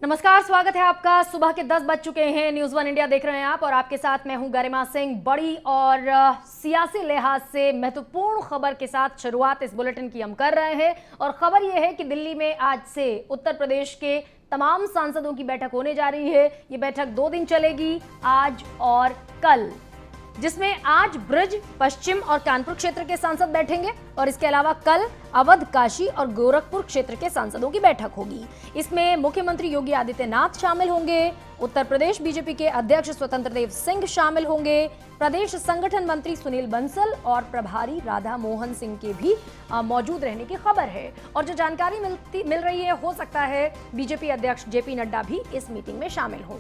नमस्कार, स्वागत है आपका। सुबह के 10 बज चुके हैं। न्यूज़ वन इंडिया देख रहे हैं आप और आपके साथ मैं हूं गरिमा सिंह। बड़ी और सियासी लिहाज से महत्वपूर्ण खबर के साथ शुरुआत इस बुलेटिन की हम कर रहे हैं और खबर यह है कि दिल्ली में आज से उत्तर प्रदेश के तमाम सांसदों की बैठक होने जा रही है। ये बैठक 2 दिन चलेगी, आज और कल, जिसमें आज ब्रज, पश्चिम और कानपुर क्षेत्र के सांसद बैठेंगे और इसके अलावा कल अवध, काशी और गोरखपुर क्षेत्र के सांसदों की बैठक होगी। इसमें मुख्यमंत्री योगी आदित्यनाथ शामिल होंगे, उत्तर प्रदेश बीजेपी के अध्यक्ष स्वतंत्र देव सिंह शामिल होंगे, प्रदेश संगठन मंत्री सुनील बंसल और प्रभारी राधा मोहन सिंह के भी मौजूद रहने की खबर है। और जो जानकारी मिल रही है, हो सकता है बीजेपी अध्यक्ष जेपी नड्डा भी इस मीटिंग में शामिल हों।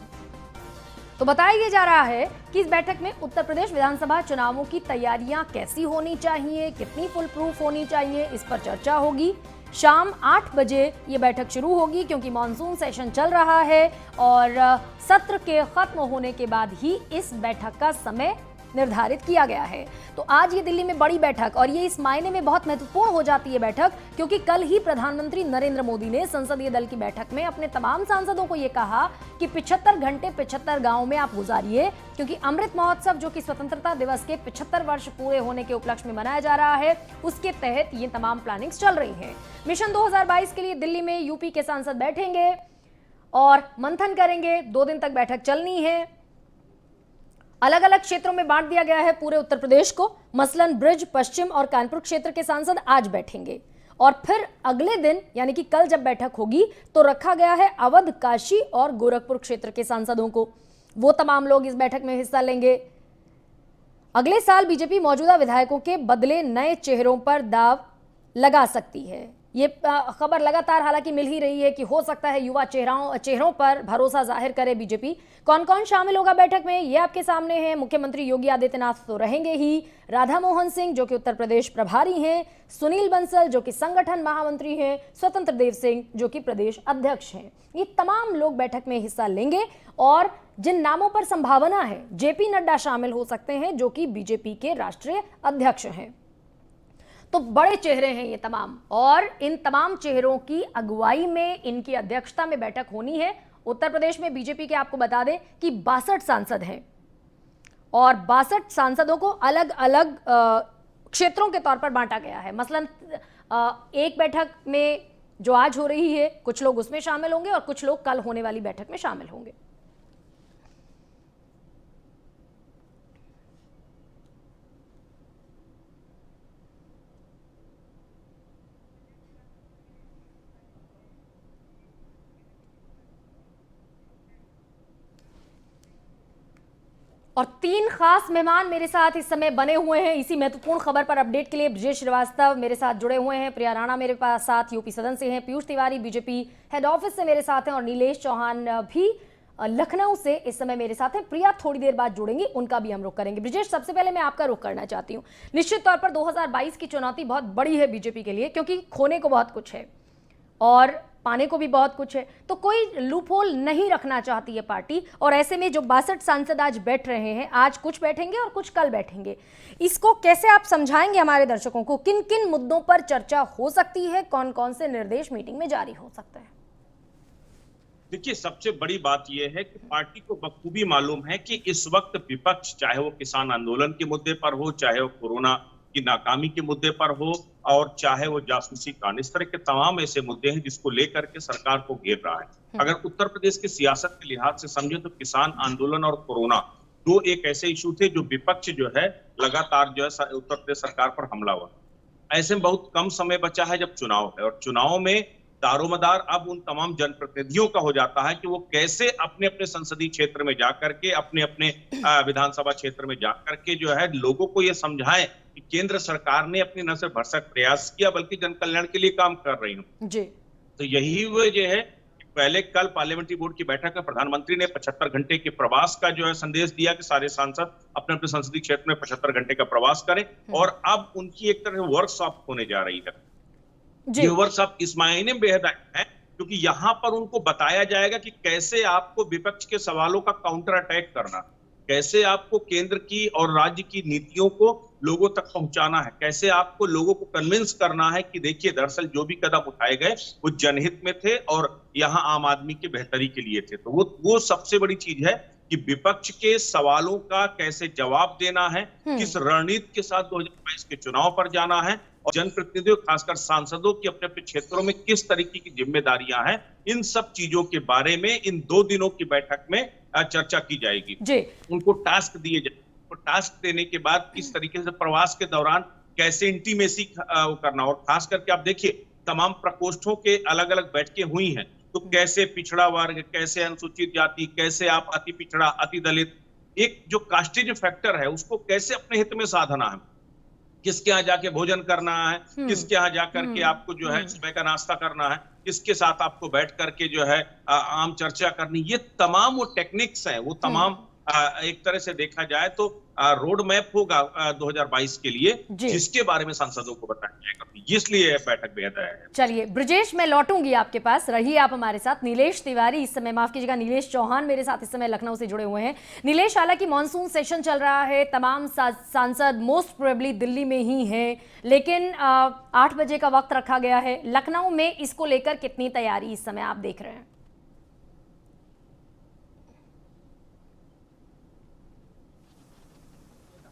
तो बताया यह जा रहा है कि इस बैठक में उत्तर प्रदेश विधानसभा चुनावों की तैयारियां कैसी होनी चाहिए, कितनी फुल प्रूफ होनी चाहिए, इस पर चर्चा होगी। शाम 8 बजे ये बैठक शुरू होगी क्योंकि मॉनसून सेशन चल रहा है और सत्र के खत्म होने के बाद ही इस बैठक का समय निर्धारित किया गया है। तो आज ये दिल्ली में बड़ी बैठक, और ये इस मायने में बहुत महत्वपूर्ण हो जाती है बैठक क्योंकि कल ही प्रधानमंत्री नरेंद्र मोदी ने संसदीय दल की बैठक में अपने तमाम सांसदों को ये कहा कि 75 घंटे 75 गांव में आप गुजारिए, क्योंकि अमृत महोत्सव जो कि स्वतंत्रता दिवस के 75 वर्ष पूरे होने के उपलक्ष्य में मनाया जा रहा है, उसके तहत ये तमाम प्लानिंग्स चल रही हैं। मिशन 2022 के लिए दिल्ली में यूपी के सांसद बैठेंगे और मंथन करेंगे। 2 दिन तक बैठक चलनी है। अलग अलग क्षेत्रों में बांट दिया गया है पूरे उत्तर प्रदेश को। मसलन ब्रज, पश्चिम और कानपुर क्षेत्र के सांसद आज बैठेंगे और फिर अगले दिन यानी कि कल जब बैठक होगी तो रखा गया है अवध, काशी और गोरखपुर क्षेत्र के सांसदों को। वो तमाम लोग इस बैठक में हिस्सा लेंगे। अगले साल बीजेपी मौजूदा विधायकों के बदले नए चेहरों पर दांव लगा सकती है। ये खबर लगातार हालांकि मिल ही रही है कि हो सकता है युवा चेहरों पर भरोसा जाहिर करे बीजेपी। कौन कौन शामिल होगा बैठक में, ये आपके सामने है। मुख्यमंत्री योगी आदित्यनाथ तो रहेंगे ही, राधा मोहन सिंह जो कि उत्तर प्रदेश प्रभारी हैं, सुनील बंसल जो कि संगठन महामंत्री हैं, स्वतंत्र देव सिंह जो कि प्रदेश अध्यक्ष हैं। ये तमाम लोग बैठक में हिस्सा लेंगे और जिन नामों पर संभावना है, जेपी नड्डा शामिल हो सकते हैं जो कि बीजेपी के राष्ट्रीय अध्यक्ष हैं। तो बड़े चेहरे हैं ये तमाम, और इन तमाम चेहरों की अगुवाई में, इनकी अध्यक्षता में बैठक होनी है। उत्तर प्रदेश में बीजेपी के आपको बता दें कि 62 सांसद हैं और 62 सांसदों को अलग अलग क्षेत्रों के तौर पर बांटा गया है। मसलन एक बैठक में जो आज हो रही है, कुछ लोग उसमें शामिल होंगे और कुछ लोग कल होने वाली बैठक में शामिल होंगे। और 3 खास मेहमान मेरे साथ इस समय बने हुए हैं इसी महत्वपूर्ण खबर पर अपडेट के लिए। ब्रजेश श्रीवास्तव मेरे साथ जुड़े हुए हैं, प्रिया राणा मेरे पास साथ यूपी सदन से हैं, Piyush Tiwari BJP head office से मेरे साथ हैं और नीलेश चौहान भी लखनऊ से इस समय मेरे साथ हैं। प्रिया थोड़ी देर बाद जुड़ेंगी, उनका भी हम रुख करेंगे। ब्रजेश, सबसे पहले मैं आपका रुख करना चाहती हूँ। निश्चित तौर पर 2022 की चुनौती बहुत बड़ी है बीजेपी के लिए, क्योंकि खोने को बहुत कुछ है और पाने को भी बहुत कुछ है। तो कोई लूपहोल नहीं रखना चाहती है पार्टी, और ऐसे में जो 62 सांसद आज बैठ रहे हैं, आज कुछ बैठेंगे और कुछ कल बैठेंगे, इसको कैसे आप समझाएंगे हमारे दर्शकों को? किन किन मुद्दों पर चर्चा हो सकती है, कौन कौन से निर्देश मीटिंग में जारी हो सकते हैं? देखिए, सबसे बड़ी बात यह है कि पार्टी को बखूबी मालूम है कि इस वक्त विपक्ष, चाहे वो किसान आंदोलन के मुद्दे पर हो, चाहे वो कोरोना की नाकामी के मुद्दे पर हो, और चाहे वो जासूसी कांड, इस तरह के तमाम ऐसे मुद्दे हैं जिसको लेकर के सरकार को घेर रहा है। अगर उत्तर प्रदेश की सियासत के लिहाज से समझे तो किसान आंदोलन और कोरोना दो एक ऐसे इशू थे जो विपक्ष जो है लगातार जो है उत्तर प्रदेश सरकार पर हमला हुआ। ऐसे में बहुत कम समय बचा है जब चुनाव है, और चुनाव में दारोमदार अब उन तमाम जनप्रतिनिधियों का हो जाता है कि वो कैसे अपने अपने संसदीय क्षेत्र में जाकर के, अपने अपने विधानसभा क्षेत्र में जाकर के जो है लोगों को ये समझाएं कि केंद्र सरकार ने अपनी न सिर्फ भरसक प्रयास किया बल्कि जन कल्याण के लिए काम कर रही हूँ जी। तो यही वजह है कि पहले कल पार्लियामेंट्री बोर्ड की बैठक में प्रधानमंत्री ने 75 घंटे के प्रवास का जो है संदेश दिया कि सारे सांसद अपने अपने संसदीय क्षेत्र में 75 घंटे का प्रवास करें, और अब उनकी एक तरह वर्कशॉप होने जा रही है। ये वर्कशॉप इस मायने में बेहद है क्योंकि यहां पर उनको बताया जाएगा कि कैसे आपको विपक्ष के सवालों का काउंटर अटैक करना, कैसे आपको केंद्र की और राज्य की नीतियों को लोगों तक पहुंचाना है, कैसे आपको लोगों को कन्विंस करना है कि देखिए दरअसल जो भी कदम उठाए गए वो जनहित में थे और यहाँ आम आदमी की बेहतरी के लिए थे। तो वो सबसे बड़ी चीज है कि विपक्ष के सवालों का कैसे जवाब देना है, किस रणनीति के साथ 2022 के चुनाव पर जाना है और जनप्रतिनिधियों खासकर सांसदों की अपने अपने क्षेत्रों में किस तरीके की जिम्मेदारियां हैं, इन सब चीजों के बारे में इन 2 दिनों की बैठक में चर्चा की जाएगी। उनको टास्क दिए जाए, तो टास्क देने के बाद किस तरीके से प्रवास के दौरान कैसे इंटीमेसी करना, और खास करके आप देखिए तमाम प्रकोष्ठों के अलग अलग बैठकें हुई हैं, तो कैसे पिछड़ा वर्ग, कैसे अनुसूचित जाति, कैसे आप अति पिछड़ा, अति दलित, एक जो कास्टेज फैक्टर है उसको कैसे अपने हित में साधना है, किसके यहाँ जाके भोजन करना है, किसके यहाँ जाकर के आपको जो है सुबह का नाश्ता करना है, किसके साथ आपको बैठ करके जो है आम चर्चा करनी, ये तमाम वो टेक्निक्स हैं, वो तमाम एक तरह से देखा जाए तो रोड मैप होगा 2022 के लिए, जिसके बारे में सांसदों को बताया जाएगा, इसलिए बैठक बेहद है। चलिए ब्रजेश, मैं लौटूंगी आपके पास, रहिए आप हमारे साथ। नीलेश तिवारी इस समय, माफ कीजिएगा नीलेश चौहान मेरे साथ इस समय लखनऊ से जुड़े हुए हैं। नीलेश, हालांकि मॉनसून सेशन चल रहा है, तमाम सांसद मोस्ट प्रोबेबली दिल्ली में ही हैं, लेकिन 8 बजे का वक्त रखा गया है। लखनऊ में इसको लेकर कितनी तैयारी इस समय आप देख रहे हैं?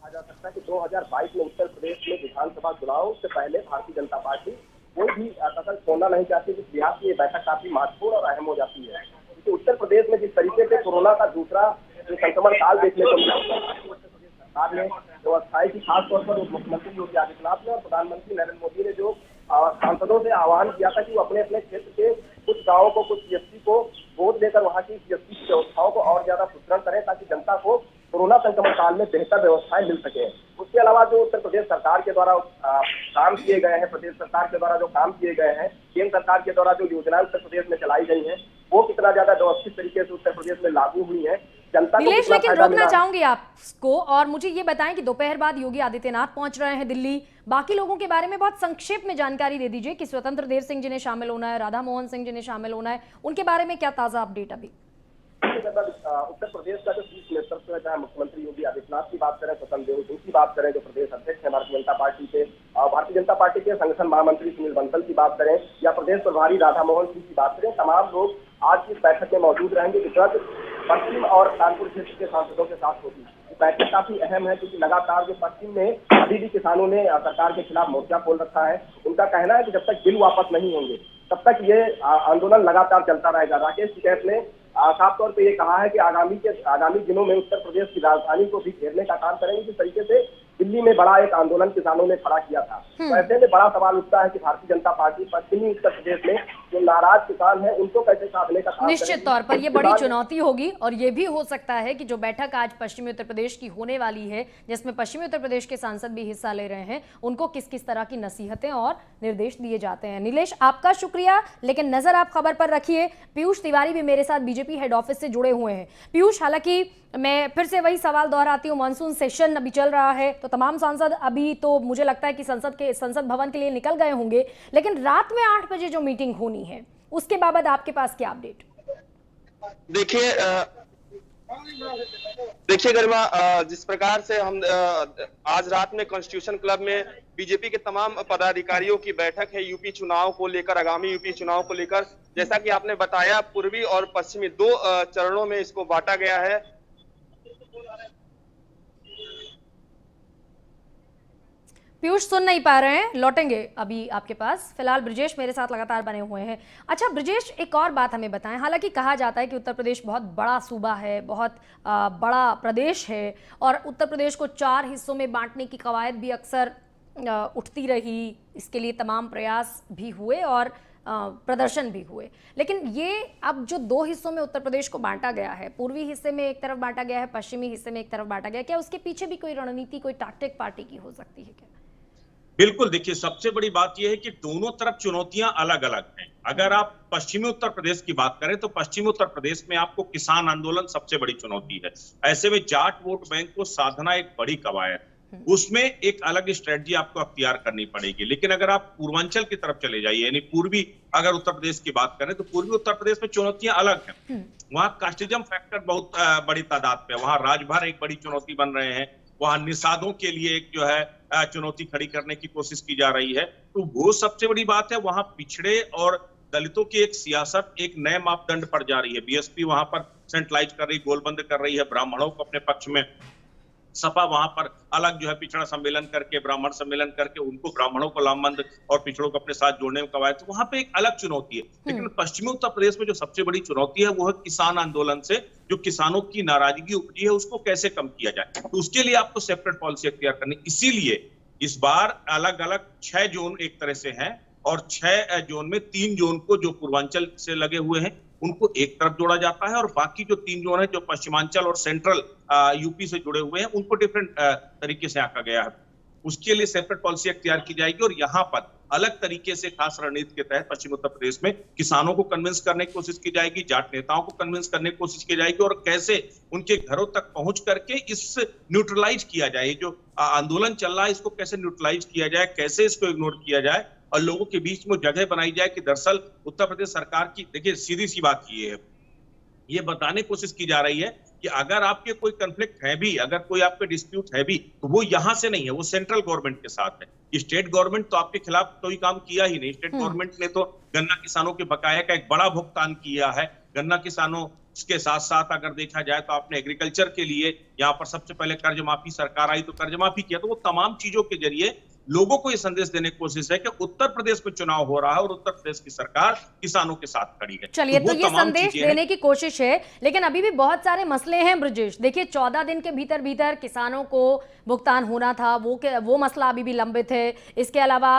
जा सकता है कि 2022 में उत्तर प्रदेश में विधानसभा चुनाव से पहले भारतीय जनता पार्टी कोई भी कसर छोड़ना नहीं चाहती, जिस लिहाज से ये बैठक काफी महत्वपूर्ण और अहम हो जाती है, क्योंकि उत्तर प्रदेश में जिस तरीके से कोरोना का दूसरा जो संक्रमण काल देखने को मिला, उत्तर प्रदेश सरकार ने व्यवस्था की, खासतौर पर मुख्यमंत्री योगी आदित्यनाथ ने और प्रधानमंत्री नरेंद्र मोदी ने जो सांसदों से आह्वान किया था कि वो अपने अपने क्षेत्र के कुछ गाँवों को, कुछ सीएसपी को गोद लेकर वहाँ की सीएसपी की व्यवस्थाओं को और ज्यादा सुदृढ़ करें, ताकि जनता को कोरोना संक्रमण काल में बेहतर व्यवस्थाएं मिल सके। उसके अलावा जो उत्तर प्रदेश सरकार के द्वारा काम किए गए हैं, प्रदेश सरकार के द्वारा जो काम किए गए हैं, केंद्र सरकार के द्वारा जो योजनाएं उत्तर प्रदेश में चलाई गई हैं, वो कितना ज्यादा व्यवस्थित तरीके से उत्तर प्रदेश में लागू हुई है, जनता को नीलेश, लेकिन रोकना चाहूंगी आपको, और मुझे ये बताएं कि दोपहर बाद योगी आदित्यनाथ पहुंच रहे हैं दिल्ली, बाकी लोगों के बारे में बहुत संक्षेप में जानकारी दे दीजिए कि स्वतंत्र देव सिंह जी ने शामिल होना है, राधा मोहन सिंह जी ने शामिल होना है, उनके बारे में क्या ताजा अपडेट अभी? उत्तर प्रदेश का जो शीर्ष नेतृत्व है, चाहे मुख्यमंत्री योगी आदित्यनाथ की बात करें, स्वतंत्र देव सिंह की बात करें जो प्रदेश अध्यक्ष है भारतीय जनता पार्टी के, भारतीय जनता पार्टी के संगठन महामंत्री सुनील बंसल की बात करें, या प्रदेश प्रभारी राधा मोहन सिंह की बात करें, तमाम लोग आज की इस बैठक में मौजूद रहेंगे, जिस पश्चिम और कानपुर क्षेत्र के सांसदों के साथ होगी। बैठक काफी अहम है क्योंकि लगातार जो पश्चिम में अभी भी किसानों ने सरकार के खिलाफ मोर्चा खोल रखा है। उनका कहना है कि जब तक बिल वापस नहीं होंगे तब तक ये आंदोलन लगातार चलता रहेगा। राकेश टिकैत ने साफ तौर पे ये कहा है कि आगामी दिनों में उत्तर प्रदेश की राजधानी को भी घेरने का काम करेंगे, जिस तरीके से दिल्ली में बड़ा एक आंदोलन किसानों ने खड़ा किया था। तो ऐसे में बड़ा सवाल उठता है कि भारतीय जनता पार्टी पश्चिमी उत्तर प्रदेश में जो नाराज किसान हैं उनको कैसे साधने का काम निश्चित तौर पर ये बड़ी चुनौती होगी, और ये भी हो सकता है कि जो बैठक आज पश्चिमी उत्तर प्रदेश की होने वाली है, जिसमें पश्चिमी उत्तर प्रदेश के सांसद भी हिस्सा ले रहे हैं, उनको किस किस तरह की नसीहतें और निर्देश दिए जाते हैं। नीलेश, आपका शुक्रिया, लेकिन नजर आप खबर पर रखिए। पीयूष तिवारी भी मेरे साथ बीजेपी हेड ऑफिस से जुड़े हुए हैं। पीयूष, हालांकि मैं फिर से वही सवाल दोहराती हूँ, मानसून सेशन अभी चल रहा है, तो तमाम सांसद अभी तो मुझे लगता है कि संसद भवन के लिए निकल गए होंगे, लेकिन रात में 8 बजे जो मीटिंग होनी है उसके बाबत आपके पास क्या अपडेट? देखिए गरिमा, जिस प्रकार से हम आज रात में कॉन्स्टिट्यूशन क्लब में बीजेपी के तमाम पदाधिकारियों की बैठक है यूपी चुनाव को लेकर, आगामी यूपी चुनाव को लेकर, जैसा कि आपने बताया पूर्वी और पश्चिमी 2 चरणों में इसको बांटा गया है। पीयूष सुन नहीं पा रहे हैं, लौटेंगे अभी आपके पास। फिलहाल ब्रजेश मेरे साथ लगातार बने हुए हैं। अच्छा ब्रजेश, एक और बात हमें बताएं, हालांकि कहा जाता है कि उत्तर प्रदेश बहुत बड़ा सूबा है, बहुत बड़ा प्रदेश है, और उत्तर प्रदेश को 4 हिस्सों में बांटने की कवायद भी अक्सर उठती रही, इसके लिए तमाम प्रयास भी हुए और प्रदर्शन भी हुए, लेकिन ये अब जो 2 हिस्सों में उत्तर प्रदेश को बांटा गया है, पूर्वी हिस्से में एक तरफ बांटा गया है, पश्चिमी हिस्से में एक तरफ बांटा गया है, क्या उसके पीछे भी कोई रणनीति, कोई टैक्टिक पार्टी की हो सकती है क्या? बिल्कुल, देखिए सबसे बड़ी बात यह है कि दोनों तरफ चुनौतियां अलग अलग हैं। अगर आप पश्चिमी उत्तर प्रदेश की बात करें तो पश्चिमी उत्तर प्रदेश में आपको किसान आंदोलन सबसे बड़ी चुनौती है। ऐसे में जाट वोट बैंक को साधना एक बड़ी कवायद, उसमें एक अलग स्ट्रेटजी आपको अख्तियार करनी पड़ेगी। लेकिन अगर आप पूर्वांचल की तरफ चले जाइए, यानी पूर्वी अगर उत्तर प्रदेश की बात करें तो पूर्वी उत्तर प्रदेश में चुनौतियां अलग हैं। वहां कास्टिज्म फैक्टर बहुत बड़ी तादाद पे, वहां राजभर एक बड़ी चुनौती बन रहे हैं, वहां निषादों के लिए एक जो है चुनौती खड़ी करने की कोशिश की जा रही है। तो वो सबसे बड़ी बात है, वहां पिछड़े और दलितों की एक सियासत एक नए मापदंड पर जा रही है। बीएसपी वहां पर सेंट्रलाइज कर रही, गोलबंद कर रही है ब्राह्मणों को अपने पक्ष में। सपा वहां पर अलग जो है पिछड़ा सम्मेलन करके, ब्राह्मण सम्मेलन करके उनको ब्राह्मणों को लामबंद और पिछड़ों को अपने साथ जोड़ने में कवायद। तो वहां पे एक अलग चुनौती है। लेकिन पश्चिमी उत्तर प्रदेश में जो सबसे बड़ी चुनौती है वो है किसान आंदोलन से जो किसानों की नाराजगी उपजी है उसको कैसे कम किया जाए। तो उसके लिए आपको सेपरेट पॉलिसी अख्तियार करनी। इसीलिए इस बार अलग अलग 6 जोन एक तरह से हैं और 6 जोन में 3 जोन को जो पूर्वांचल से लगे हुए हैं उनको एक तरफ जोड़ा जाता है और बाकी जो 3 जोन है जो पश्चिमांचल और सेंट्रल यूपी से जुड़े हुए हैं उनको डिफरेंट तरीके से आंका गया है। उसके लिए सेपरेट पॉलिसी अख्तियार की जाएगी और यहाँ पर अलग तरीके से खास रणनीति के तहत पश्चिम उत्तर प्रदेश में किसानों को कन्विंस करने की कोशिश की जाएगी, जाट नेताओं को कन्विंस करने की कोशिश की जाएगी और कैसे उनके घरों तक पहुंच करके इस न्यूट्रलाइज किया जाए। जो आंदोलन चल रहा है इसको कैसे न्यूट्रलाइज किया जाए, कैसे इसको इग्नोर किया जाए और लोगों के बीच में जगह बनाई जाए कि दरअसल उत्तर प्रदेश सरकार की, देखिए सीधी सी बात ये बताने की कोशिश की जा रही है कि अगर आपके कोई कन्फ्लिक्ट है भी, अगर कोई आपके डिस्प्यूट है भी, तो वो यहां से नहीं है, वो सेंट्रल गवर्नमेंट के साथ है। स्टेट गवर्नमेंट तो आपके खिलाफ कोई काम किया ही नहीं। स्टेट गवर्नमेंट ने तो गन्ना किसानों के बकाया का एक बड़ा भुगतान किया है। गन्ना किसानों के साथ साथ अगर देखा जाए तो आपने एग्रीकल्चर के लिए यहाँ पर सबसे पहले कर्ज माफी सरकार आई तो कर्ज माफी किया। तो वो तमाम चीजों के जरिए लोगों को ये संदेश देने की कोशिश है कि उत्तर प्रदेश में चुनाव हो रहा है और उत्तर प्रदेश की सरकार किसानों के साथ खड़ी है। चलिए, तो ये संदेश देने की कोशिश है, लेकिन अभी भी बहुत सारे मसले हैं ब्रजेश। देखिए 14 दिन के भीतर भीतर किसानों को भुगतान होना था, वो मसला अभी भी लंबित है। इसके अलावा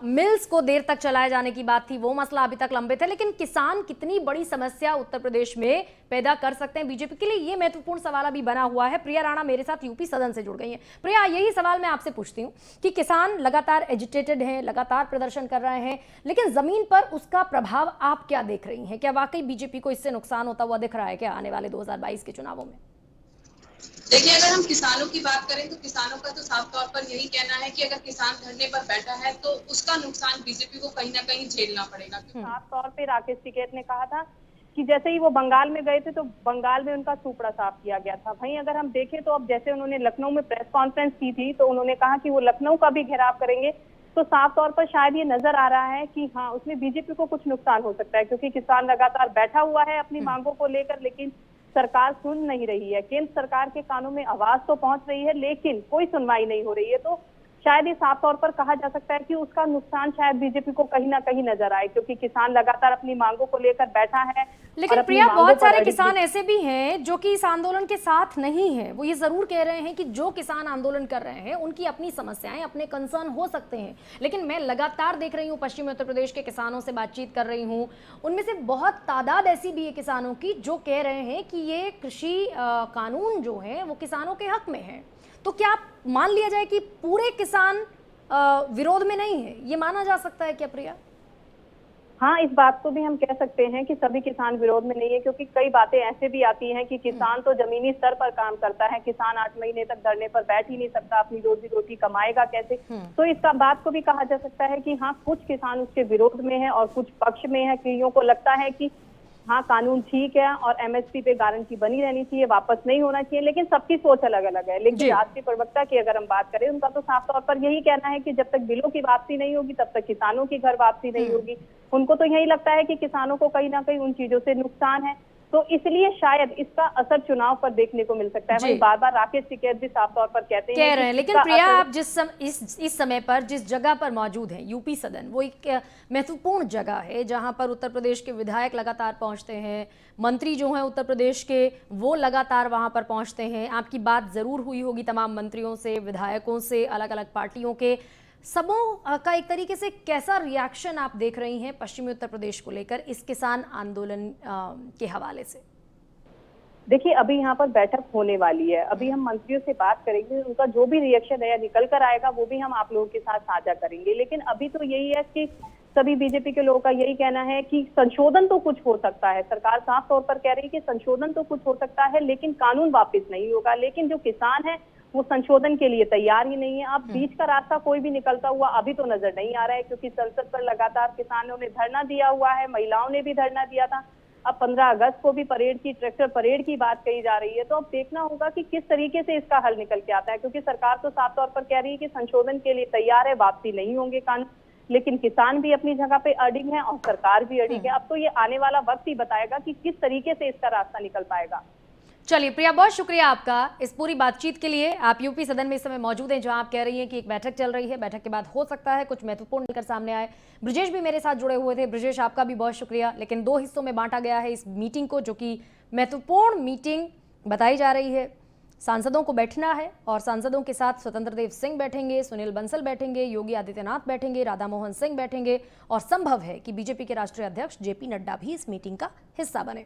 मिल्स को देर तक चलाए जाने की बात थी, वो मसला अभी तक लंबित है। लेकिन किसान कितनी बड़ी समस्या उत्तर प्रदेश में पैदा कर सकते हैं बीजेपी के लिए, ये महत्वपूर्ण सवाल अभी बना हुआ है। प्रिया राणा मेरे साथ यूपी सदन से जुड़ गई हैं। प्रिया, यही सवाल मैं आपसे पूछती हूँ कि किसान लगातार एजिटेटेड हैं, लगातार प्रदर्शन कर रहे हैं, लेकिन जमीन पर उसका प्रभाव आप क्या देख रही हैं? क्या वाकई बीजेपी को इससे नुकसान होता हुआ दिख रहा है क्या आने वाले 2022 के चुनावों में? देखिए, अगर हम किसानों की बात करें तो किसानों का तो साफ तौर पर यही कहना है कि अगर किसान धरने पर बैठा है तो उसका नुकसान बीजेपी को कहीं ना कहीं झेलना पड़ेगा। साफ तौर पे राकेश टिकैत ने कहा था कि जैसे ही वो बंगाल में गए थे तो बंगाल में उनका सुपड़ा साफ किया गया था। वहीं अगर हम देखें तो अब जैसे उन्होंने लखनऊ में प्रेस कॉन्फ्रेंस की थी तो उन्होंने कहा कि वो लखनऊ का भी घेराव करेंगे। तो साफ तौर पर शायद ये नजर आ रहा है कि हाँ, उसमें बीजेपी को कुछ नुकसान हो सकता है, क्योंकि किसान लगातार बैठा हुआ है अपनी मांगों को लेकर, लेकिन सरकार सुन नहीं रही है। केंद्र सरकार के कानों में आवाज तो पहुंच रही है लेकिन कोई सुनवाई नहीं हो रही है। तो शायद ये साफ तौर पर कहा जा सकता है कि उसका नुकसान शायद बीजेपी को कहीं ना कहीं नजर आए, क्योंकि किसान लगातार अपनी मांगों को लेकर बैठा है। लेकिन प्रिया, बहुत सारे किसान ऐसे भी हैं जो कि इस आंदोलन के साथ नहीं हैं। वो ये जरूर कह रहे हैं कि जो किसान आंदोलन कर रहे हैं उनकी अपनी समस्याएं, अपने कंसर्न हो सकते हैं, लेकिन मैं लगातार देख रही हूँ, पश्चिमी उत्तर प्रदेश के किसानों से बातचीत कर रही हूँ, उनमें से बहुत तादाद ऐसी भी है किसानों की जो कह रहे हैं कि ये कृषि कानून जो है वो किसानों के हक में है। तो क्या मान लिया जाए कि पूरे किसान विरोध में नहीं है, ये माना जा सकता है क्या प्रिया? हाँ, इस बात को भी हम कह सकते हैं कि सभी किसान विरोध में नहीं है, क्योंकि कई बातें ऐसे भी आती हैं कि किसान तो जमीनी स्तर पर काम करता है, किसान 8 महीने तक धरने पर बैठ ही नहीं सकता, अपनी रोजी रोटी कमाएगा कैसे? तो इस बात को भी कहा जा सकता है कि हाँ, कुछ किसान उसके विरोध में है और कुछ पक्ष में है। कईयों को लगता है कि हाँ, कानून ठीक है और एमएसपी पे गारंटी बनी रहनी चाहिए, वापस नहीं होना चाहिए, लेकिन सबकी सोच अलग अलग है। लेकिन राष्ट्रीय प्रवक्ता की अगर हम बात करें, उनका तो साफ तौर पर यही कहना है कि जब तक बिलों की वापसी नहीं होगी तब तक किसानों की घर वापसी नहीं होगी। उनको तो यही लगता है कि किसानों को कहीं ना कहीं उन चीजों से नुकसान है, तो इसलिए शायद इसका असर चुनाव पर देखने को मिल सकता है। वहीं बार-बार राकेश टिकैत भी साफ तौर पर कहते हैं। लेकिन प्रिया, आप इस समय पर जिस जगह पर मौजूद हैं, यूपी सदन, वो एक महत्वपूर्ण जगह है जहां पर उत्तर प्रदेश के विधायक लगातार पहुंचते हैं, मंत्री जो हैं उत्तर प्रदेश के वो लगातार वहां पर पहुंचते हैं। आपकी बात जरूर हुई होगी तमाम मंत्रियों से, विधायकों से, अलग अलग पार्टियों के सबों का एक तरीके से कैसा रिएक्शन आप देख रही हैं पश्चिमी उत्तर प्रदेश को लेकर इस किसान आंदोलन के हवाले से? देखिए, अभी यहाँ पर बैठक होने वाली है, अभी हम मंत्रियों से बात करेंगे, उनका जो भी रिएक्शन है या निकल कर आएगा वो भी हम आप लोगों के साथ साझा करेंगे। लेकिन अभी तो यही है कि सभी बीजेपी के लोगों का यही कहना है कि संशोधन तो कुछ हो सकता है, सरकार साफ तौर पर कह रही है कि संशोधन तो कुछ हो सकता है लेकिन कानून वापस नहीं होगा। लेकिन जो किसान है वो संशोधन के लिए तैयार ही नहीं है। अब बीच का रास्ता कोई भी निकलता हुआ अभी तो नजर नहीं आ रहा है, क्योंकि संसद पर लगातार किसानों ने धरना दिया हुआ है, महिलाओं ने भी धरना दिया था। अब 15 अगस्त को भी परेड की, ट्रैक्टर परेड की बात कही जा रही है। तो अब देखना होगा कि किस तरीके से इसका हल निकल के आता है, क्योंकि सरकार तो साफ तौर पर कह रही है कि संशोधन के लिए तैयार है, वापसी नहीं होंगे कानून, लेकिन किसान भी अपनी जगह पे अडिग है और सरकार भी अडिग है। अब तो ये आने वाला वक्त ही बताएगा कि किस तरीके से इसका रास्ता निकल पाएगा। चलिए प्रिया, बहुत शुक्रिया आपका इस पूरी बातचीत के लिए। आप यूपी सदन में इस समय मौजूद हैं, जहां आप कह रही हैं कि एक बैठक चल रही है, बैठक के बाद हो सकता है कुछ महत्वपूर्ण निकल सामने आए। ब्रजेश भी मेरे साथ जुड़े हुए थे। ब्रजेश, आपका भी बहुत शुक्रिया। लेकिन 2 हिस्सों में बांटा गया है इस मीटिंग को, जो कि महत्वपूर्ण मीटिंग बताई जा रही है। सांसदों को बैठना है और सांसदों के साथ स्वतंत्र देव सिंह बैठेंगे, सुनील बंसल बैठेंगे, योगी आदित्यनाथ बैठेंगे, राधा मोहन सिंह बैठेंगे और संभव है कि बीजेपी के राष्ट्रीय अध्यक्ष जेपी नड्डा भी इस मीटिंग का हिस्सा बने।